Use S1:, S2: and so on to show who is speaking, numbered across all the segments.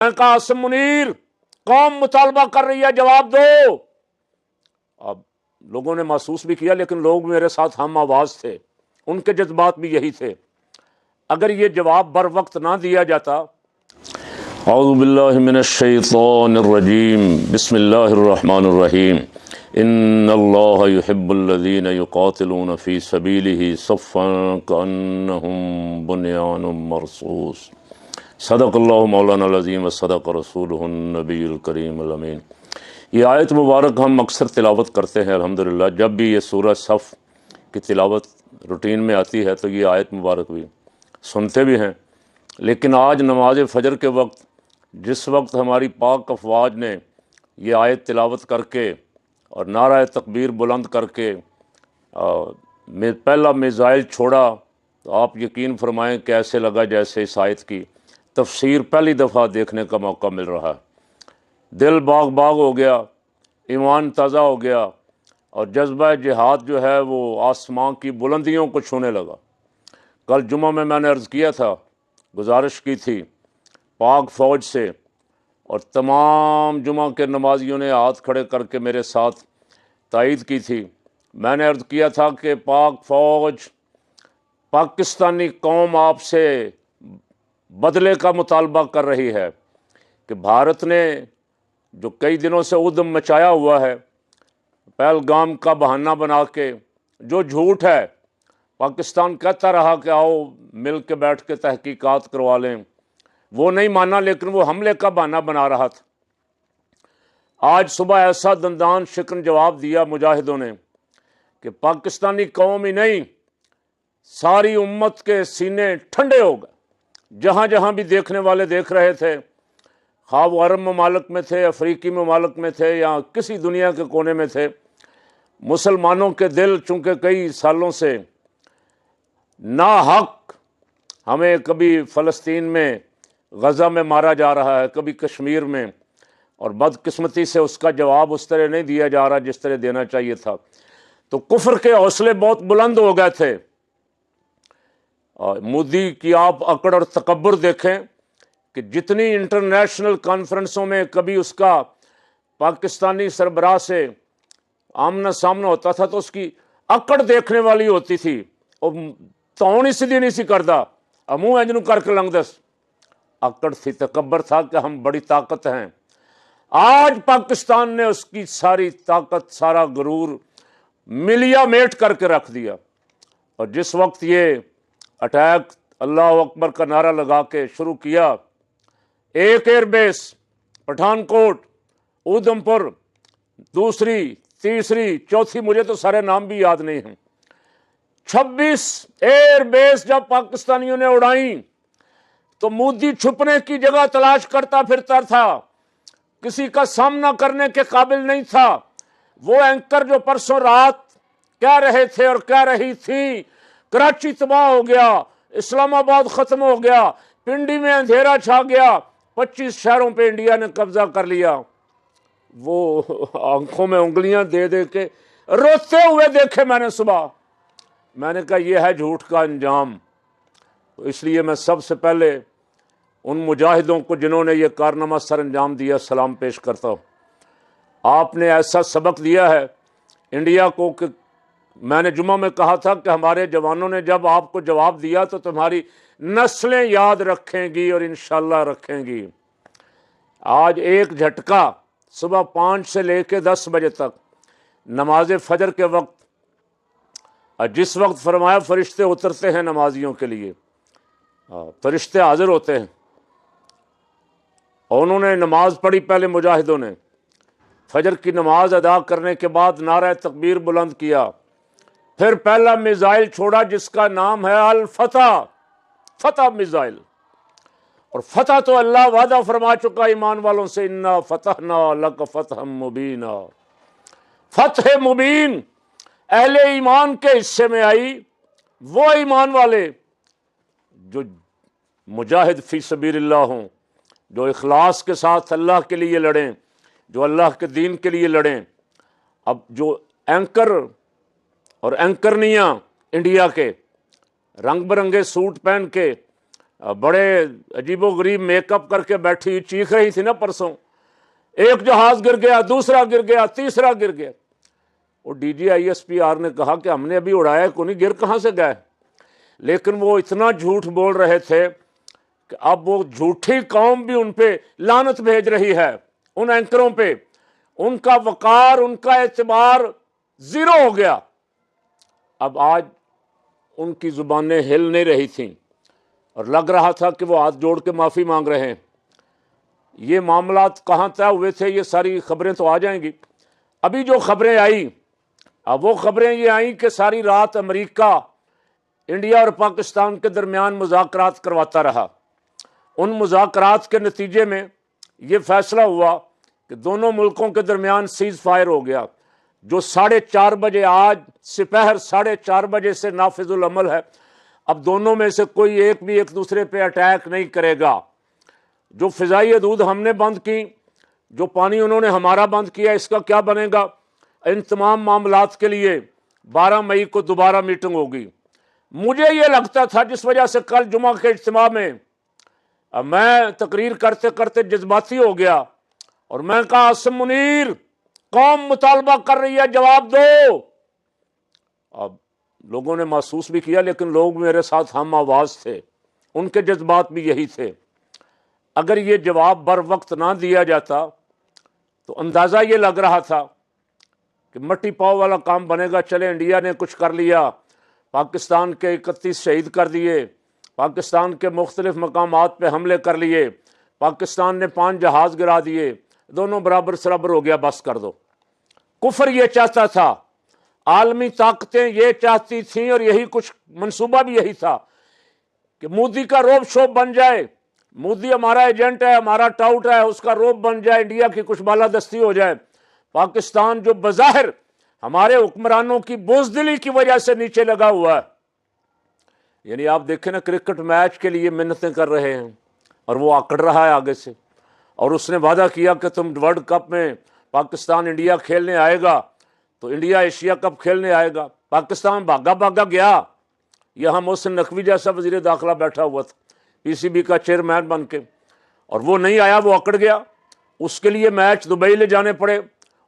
S1: قاسم منیر قوم مطالبہ کر رہی ہے، جواب دو۔ اب لوگوں نے محسوس بھی کیا، لیکن لوگ میرے ساتھ ہم آواز تھے، ان کے جذبات بھی یہی تھے۔ اگر یہ جواب بر وقت نہ دیا جاتا۔ اعوذ باللہ من الشیطان الرجیم، بسم اللہ الرحمن الرحیم۔ ان اللہ یحب الذین یقاتلون فی سبیلہ صفا کانہم بنیان مرصوص۔ صدق اللہ مولانا العظیم وصدق رسولہ النبی الکریم الامین۔ یہ آیت مبارک ہم اکثر تلاوت کرتے ہیں الحمدللہ۔ جب بھی یہ سورہ صف کی تلاوت روٹین میں آتی ہے تو یہ آیت مبارک بھی سنتے بھی ہیں، لیکن آج نماز فجر کے وقت جس وقت ہماری پاک افواج نے یہ آیت تلاوت کر کے اور نعرہ تکبیر بلند کر کے پہلا میزائل چھوڑا، تو آپ یقین فرمائیں کہ ایسے لگا جیسے اس آیت کی تفسیر پہلی دفعہ دیکھنے کا موقع مل رہا ہے۔ دل باغ باغ ہو گیا، ایمان تازہ ہو گیا، اور جذبہ جہاد جو ہے وہ آسمان کی بلندیوں کو چھونے لگا۔ کل جمعہ میں نے عرض کیا تھا، گزارش کی تھی پاک فوج سے، اور تمام جمعہ کے نمازیوں نے ہاتھ کھڑے کر کے میرے ساتھ تائید کی تھی۔ میں نے عرض کیا تھا کہ پاک فوج، پاکستانی قوم آپ سے بدلے کا مطالبہ کر رہی ہے کہ بھارت نے جو کئی دنوں سے ادھم مچایا ہوا ہے، پہلگام کا بہانہ بنا کے، جو جھوٹ ہے، پاکستان کہتا رہا کہ آؤ مل کے بیٹھ کے تحقیقات کروا لیں، وہ نہیں مانا، لیکن وہ حملے کا بہانہ بنا رہا تھا۔ آج صبح ایسا دندان شکن جواب دیا مجاہدوں نے کہ پاکستانی قوم ہی نہیں، ساری امت کے سینے ٹھنڈے ہو گئے۔ جہاں جہاں بھی دیکھنے والے دیکھ رہے تھے، خواہ وہ عرب ممالک میں تھے، افریقی ممالک میں تھے، یا کسی دنیا کے کونے میں تھے، مسلمانوں کے دل چونکہ کئی سالوں سے ناحق، ہمیں کبھی فلسطین میں غزہ میں مارا جا رہا ہے، کبھی کشمیر میں، اور بدقسمتی سے اس کا جواب اس طرح نہیں دیا جا رہا جس طرح دینا چاہیے تھا، تو کفر کے حوصلے بہت بلند ہو گئے تھے۔ مودی کی آپ اکڑ اور تکبر دیکھیں کہ جتنی انٹرنیشنل کانفرنسوں میں کبھی اس کا پاکستانی سربراہ سے آمنا سامنا ہوتا تھا تو اس کی اکڑ دیکھنے والی ہوتی تھی، اور تونی سیدھی نہیں سی کردا، منہ انجنو کر کے لنگ دس، اکڑ تھی، تکبر تھا کہ ہم بڑی طاقت ہیں۔ آج پاکستان نے اس کی ساری طاقت، سارا غرور ملیا میٹ کر کے رکھ دیا، اور جس وقت یہ اٹیک اللہ اکبر کا نعرہ لگا کے شروع کیا، ایک ایئر بیس پٹھان کوٹ، اودھم پور، دوسری، تیسری، چوتھی، مجھے تو سارے نام بھی یاد نہیں ہیں، 26 ایئر بیس جب پاکستانیوں نے اڑائیں تو مودی چھپنے کی جگہ تلاش کرتا پھرتا تھا، کسی کا سامنا کرنے کے قابل نہیں تھا۔ وہ اینکر جو پرسوں رات کہہ رہے تھے اور کہہ رہی تھی کراچی تباہ ہو گیا، اسلام آباد ختم ہو گیا، پنڈی میں اندھیرا چھا گیا، 25 شہروں پہ انڈیا نے قبضہ کر لیا، وہ آنکھوں میں انگلیاں دے دے کے روتے ہوئے دیکھے میں نے صبح۔ میں نے کہا یہ ہے جھوٹ کا انجام۔ تو اس لیے میں سب سے پہلے ان مجاہدوں کو جنہوں نے یہ کارنامہ سر انجام دیا سلام پیش کرتا ہوں۔ آپ نے ایسا سبق دیا ہے انڈیا کو کہ میں نے جمعہ میں کہا تھا کہ ہمارے جوانوں نے جب آپ کو جواب دیا تو تمہاری نسلیں یاد رکھیں گی اور انشاءاللہ رکھیں گی۔ آج ایک جھٹکا صبح 5 سے لے کے 10 بجے تک نماز فجر کے وقت، جس وقت فرمایا فرشتے اترتے ہیں نمازیوں کے لیے، فرشتے حاضر ہوتے ہیں، اور انہوں نے نماز پڑھی پہلے مجاہدوں نے، فجر کی نماز ادا کرنے کے بعد نعرہ تکبیر بلند کیا، پھر پہلا میزائل چھوڑا جس کا نام ہے الفتح، فتح میزائل۔ اور فتح تو اللہ وعدہ فرما چکا ایمان والوں سے، انا فتحنا لک فتحا مبینا۔ فتح مبین اہل ایمان کے حصے میں آئی، وہ ایمان والے جو مجاہد فی سبیل اللہ ہوں، جو اخلاص کے ساتھ اللہ کے لیے لڑیں، جو اللہ کے دین کے لیے لڑیں۔ اب جو اینکر اور اینکرنیاں انڈیا کے رنگ برنگے سوٹ پہن کے بڑے عجیب و غریب میک اپ کر کے بیٹھی چیخ رہی تھی نا پرسوں، ایک جہاز گر گیا، دوسرا گر گیا، تیسرا گر گیا۔ اور D G I S P R نے کہا کہ ہم نے ابھی اڑایا کو نہیں، گر کہاں سے گئے؟ لیکن وہ اتنا جھوٹ بول رہے تھے کہ اب وہ جھوٹی قوم بھی ان پہ لعنت بھیج رہی ہے، ان اینکروں پہ۔ ان کا وقار، ان کا اعتبار زیرو ہو گیا۔ اب آج ان کی زبانیں ہل نہیں رہی تھیں اور لگ رہا تھا کہ وہ ہاتھ جوڑ کے معافی مانگ رہے ہیں۔ یہ معاملات کہاں طے ہوئے تھے، یہ ساری خبریں تو آ جائیں گی۔ ابھی جو خبریں آئی، اب وہ خبریں یہ آئیں کہ ساری رات امریکہ انڈیا اور پاکستان کے درمیان مذاکرات کرواتا رہا۔ ان مذاکرات کے نتیجے میں یہ فیصلہ ہوا کہ دونوں ملکوں کے درمیان سیز فائر ہو گیا، جو 4:30 بجے، آج سپہر 4:30 بجے سے نافذ العمل ہے۔ اب دونوں میں سے کوئی ایک بھی ایک دوسرے پہ اٹیک نہیں کرے گا۔ جو فضائی حدود ہم نے بند کی، جو پانی انہوں نے ہمارا بند کیا، اس کا کیا بنے گا؟ ان تمام معاملات کے لیے 12 مئی کو دوبارہ میٹنگ ہوگی۔ مجھے یہ لگتا تھا، جس وجہ سے کل جمعہ کے اجتماع میں میں تقریر کرتے کرتے جذباتی ہو گیا اور میں کہا، عاصم منیر، قوم مطالبہ کر رہی ہے، جواب دو۔ اب لوگوں نے محسوس بھی کیا، لیکن لوگ میرے ساتھ ہم آواز تھے، ان کے جذبات بھی یہی تھے۔ اگر یہ جواب بر وقت نہ دیا جاتا تو اندازہ یہ لگ رہا تھا کہ مٹی پاؤ والا کام بنے گا۔ چلے انڈیا نے کچھ کر لیا، پاکستان کے 31 شہید کر دیے، پاکستان کے مختلف مقامات پہ حملے کر لیے، پاکستان نے 5 جہاز گرا دیے، دونوں برابر سرابر ہو گیا، بس کر دو۔ کفر یہ چاہتا تھا، عالمی طاقتیں یہ چاہتی تھیں، اور یہی کچھ منصوبہ بھی یہی تھا کہ مودی کا روب شوب بن جائے، مودی ہمارا ایجنٹ ہے، ہمارا ٹاؤٹ ہے، اس کا روب بن جائے، انڈیا کی کچھ بالادستی ہو جائے۔ پاکستان جو بظاہر ہمارے حکمرانوں کی بزدلی کی وجہ سے نیچے لگا ہوا ہے، یعنی آپ دیکھیں نا، کرکٹ میچ کے لیے منتیں کر رہے ہیں اور وہ آکڑ رہا ہے آگے سے، اور اس نے وعدہ کیا کہ تم ورلڈ کپ میں پاکستان انڈیا کھیلنے آئے گا تو انڈیا ایشیا کپ کھیلنے آئے گا۔ پاکستان بھاگا بھاگا گیا، یہاں محسن نقوی جیسا وزیر داخلہ بیٹھا ہوا تھا پی سی بی کا چیئرمین بن کے، اور وہ نہیں آیا، وہ اکڑ گیا۔ اس کے لیے میچ دبئی لے جانے پڑے،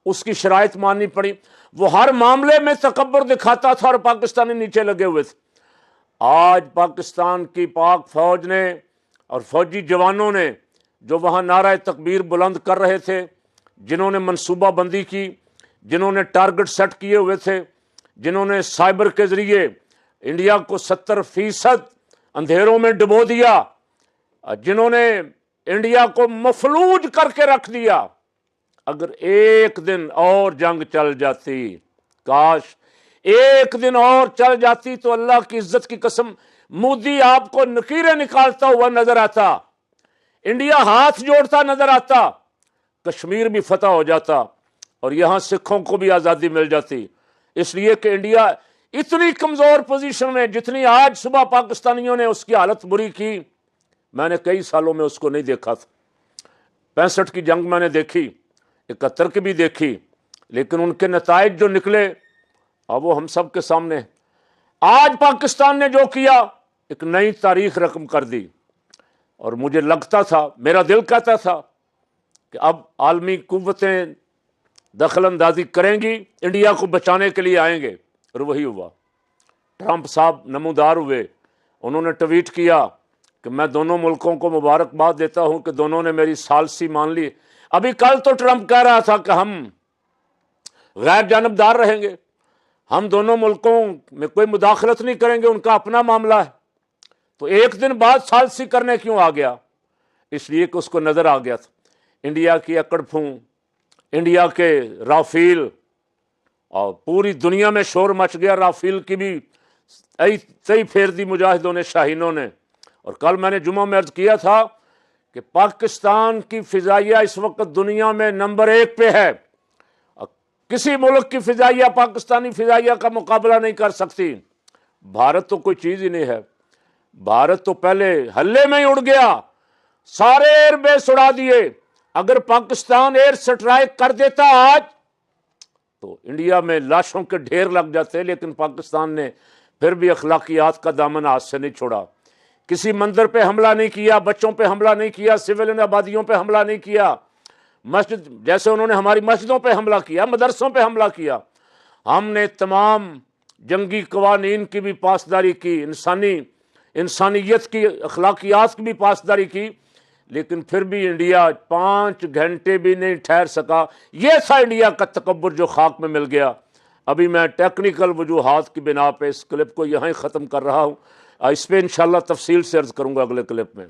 S1: اس کی شرائط ماننی پڑی۔ وہ ہر معاملے میں تکبر دکھاتا تھا اور پاکستانی نیچے لگے ہوئے تھے۔ آج پاکستان کی پاک فوج نے اور فوجی جوانوں نے جو وہاں نعرہ تکبیر بلند کر رہے تھے، جنہوں نے منصوبہ بندی کی، جنہوں نے ٹارگٹ سیٹ کیے ہوئے تھے، جنہوں نے سائبر کے ذریعے انڈیا کو 70% اندھیروں میں ڈبو دیا، جنہوں نے انڈیا کو مفلوج کر کے رکھ دیا، اگر ایک دن اور جنگ چل جاتی، کاش ایک دن اور چل جاتی، تو اللہ کی عزت کی قسم مودی آپ کو نکیریں نکالتا ہوا نظر آتا، انڈیا ہاتھ جوڑتا نظر آتا، کشمیر بھی فتح ہو جاتا اور یہاں سکھوں کو بھی آزادی مل جاتی۔ اس لیے کہ انڈیا اتنی کمزور پوزیشن میں، جتنی آج صبح پاکستانیوں نے اس کی حالت بری کی، میں نے کئی سالوں میں اس کو نہیں دیکھا تھا۔ 65 کی جنگ میں نے دیکھی، 71 کی بھی دیکھی، لیکن ان کے نتائج جو نکلے اب وہ ہم سب کے سامنے۔ آج پاکستان نے جو کیا، ایک نئی تاریخ رقم کر دی، اور مجھے لگتا تھا، میرا دل کہتا تھا کہ اب عالمی قوتیں دخل اندازی کریں گی، انڈیا کو بچانے کے لیے آئیں گے، اور وہی ہوا۔ ٹرمپ صاحب نمودار ہوئے، انہوں نے ٹویٹ کیا کہ میں دونوں ملکوں کو مبارکباد دیتا ہوں کہ دونوں نے میری ثالثی مان لی۔ ابھی کل تو ٹرمپ کہہ رہا تھا کہ ہم غیر جانبدار رہیں گے، ہم دونوں ملکوں میں کوئی مداخلت نہیں کریں گے، ان کا اپنا معاملہ ہے۔ تو ایک دن بعد ثالثی کرنے کیوں آ گیا؟ اس لیے کہ اس کو نظر آ گیا تھا انڈیا کی اکڑ پھوں، انڈیا کے رافیل، اور پوری دنیا میں شور مچ گیا رافیل کی بھی صحیح پھیر دی مجاہدوں نے، شاہینوں نے۔ اور کل میں نے جمعہ میں عرض کیا تھا کہ پاکستان کی فضائیہ اس وقت دنیا میں نمبر 1 پہ ہے، کسی ملک کی فضائیہ پاکستانی فضائیہ کا مقابلہ نہیں کر سکتی۔ بھارت تو کوئی چیز ہی نہیں ہے، بھارت تو پہلے حلے میں ہی اڑ گیا، سارے ایئر بیس اڑا دیے۔ اگر پاکستان ایئر سٹرائک کر دیتا آج تو انڈیا میں لاشوں کے ڈھیر لگ جاتے، لیکن پاکستان نے پھر بھی اخلاقیات کا دامن ہاتھ سے نہیں چھوڑا۔ کسی مندر پہ حملہ نہیں کیا، بچوں پہ حملہ نہیں کیا، سویلین آبادیوں پہ حملہ نہیں کیا، مسجد جیسے انہوں نے ہماری مسجدوں پہ حملہ کیا، مدرسوں پہ حملہ کیا۔ ہم نے تمام جنگی قوانین کی بھی پاسداری کی، انسانیت کی اخلاقیات کی بھی پاسداری کی، لیکن پھر بھی انڈیا 5 گھنٹے بھی نہیں ٹھہر سکا۔ یہ تھا انڈیا کا تکبر جو خاک میں مل گیا۔ ابھی میں ٹیکنیکل وجوہات کی بنا پہ اس کلپ کو یہاں ہی ختم کر رہا ہوں، اس پہ انشاءاللہ تفصیل سے عرض کروں گا اگلے کلپ میں۔